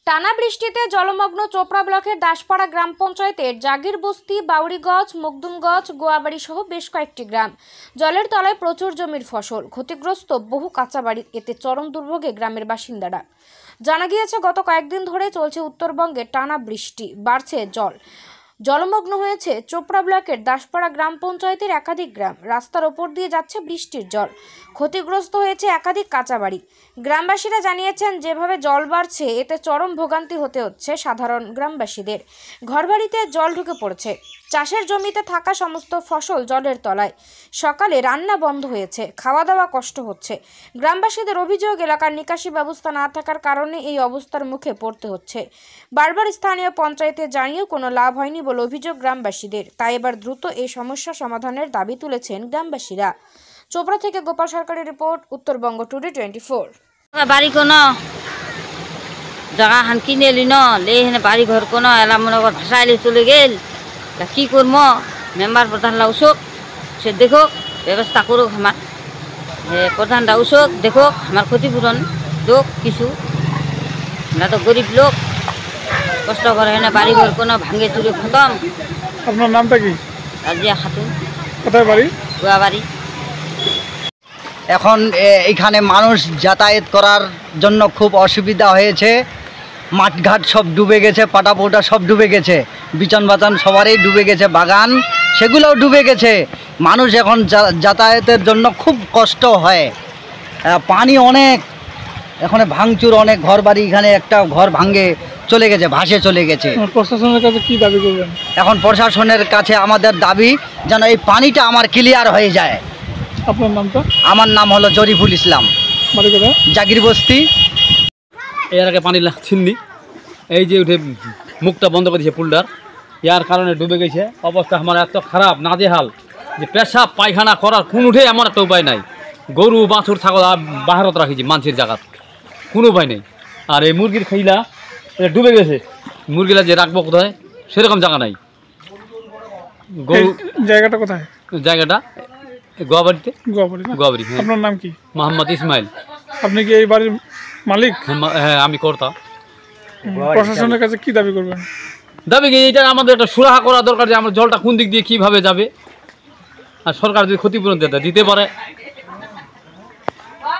টানা বৃষ্টিতে জলমগ্ন চোপড়া ব্লকের দাসপাড়া গ্রাম পঞ্চায়েতের জাগির বস্তি, বাউরিগঞ্জ, মুকদুমগঞ্জ, গোয়াবাড়ি সহ বেশ কয়েকটি গ্রাম। জলের তলায় প্রচুর জমির ফসল, ক্ষতিগ্রস্ত বহু কাঁচা বাড়ি। এতে চরম দুর্ভোগে গ্রামের বাসিন্দারা। জানা গিয়েছে, গত কয়েকদিন ধরে চলছে উত্তরবঙ্গে টানা বৃষ্টি, বাড়ছে জল। জলমগ্ন হয়েছে চোপড়া ব্লকের দাসপাড়া গ্রাম পঞ্চায়েতের একাধিক গ্রাম। রাস্তার ওপর দিয়ে যাচ্ছে বৃষ্টির জল, ক্ষতিগ্রস্ত হয়েছে একাধিক কাঁচা বাড়ি। গ্রামবাসীরা জানিয়েছেন, যেভাবে জল বাড়ছে এতে চরম ভোগান্তি হতে হচ্ছে সাধারণ গ্রামবাসীদের। ঘরবাড়িতে জল ঢুকে পড়েছে, চাষের জমিতে থাকা সমস্ত ফসল জলের তলায়। সকালে রান্না বন্ধ হয়েছে, খাওয়া দাওয়া কষ্ট হচ্ছে। গ্রামবাসীদের অভিযোগ, এলাকার নিকাশি ব্যবস্থা না থাকার কারণে এই অবস্থার মুখে পড়তে হচ্ছে। বারবার স্থানীয় পঞ্চায়েতে জানিয়েও কোনো লাভ হয়নি বলে অভিযোগ গ্রামবাসীদের। তাই এবার দ্রুত এই সমস্যা সমাধানের দাবি তুলেছেন গ্রামবাসীরা। চোপড়া থেকে গোপাল সরকারের রিপোর্ট, উত্তরবঙ্গ টুডে 24। বাড়ি কোন জায়গা হান কিনে এলি নে বাড়ি ঘর কোন এলা মনে কর ভাষাইলে চলে গেল, কি করবো? মেম্বার প্রধানরা উসুক, সে দেখুক, ব্যবস্থা করুক। আমার প্রধানরা উসুক, দেখুক, আমার ক্ষতিপূরণ দোক কিছু। আমরা তো গরিব লোক, কষ্ট করে না, বাড়ি ঘর কোনো ভাঙে চুরে খতম। আপনার নামটা কি? রাজিয়া খাতুন। কোথায় বাড়ি? গোয়াবাড়ি। এখন এখানে মানুষ যাতায়াত করার জন্য খুব অসুবিধা হয়েছে। মাঠঘাট সব ডুবে গেছে, পাটাপোটা সব ডুবে গেছে, বিচন বাচন সবারই ডুবে গেছে, বাগান সেগুলোও ডুবে গেছে। মানুষ এখন যাতায়াতের জন্য খুব কষ্ট হয়। পানি অনেক, এখানে ভাঙচুর অনেক, ঘর বাড়ি, এখানে একটা ঘর ভাঙে চলে গেছে, ভাসে চলে গেছে। প্রশাসনের কাছে কি দাবি করবেন? এখন প্রশাসনের কাছে আমাদের দাবি যেন এই পানিটা আমার ক্লিয়ার হয়ে যায়। আপনার নামটা? আমার নাম হলো জরিফুল ইসলাম, বাড়ি কোথায়? জাগির বস্তি। এর আগে পানি লাগছিনি, এই যে উঠে মুখটা বন্ধ করে দিয়েছে পুলটার, ইয়ার কারণে ডুবে গেছে। অবস্থা আমার এত খারাপ, নাজেহাল, যে পেশাব পায়খানা করার কোন উঠে এমন একটা উপায় নাই। গরু বাছুর ছাগল বাহারত রাখিছি মানুষের জায়গার, কোনো উপায় নেই। আর এই মুরগির খাইলা এটা ডুবে গেছে, মুরগিলা যে রাখবো কোথায় সেরকম জায়গা নাই। গরু জায়গাটা কোথায়? জায়গাটা গোয়াবাড়িতে। গোয়াবাড়ি। আপনার নাম কি? মোহাম্মদ ইসমাইল। আপনি কি এই বাড়ির মালিক? হ্যাঁ, আমি কর্তা। প্রশাসনের কাছে কি দাবি করবেন? দাবি কি, এটা আমাদের একটা সুরাহা করা দরকার যে আমার জলটা কোন দিক দিয়ে কিভাবে যাবে। আর সরকার যদি ক্ষতিপূরণ দিতে পারে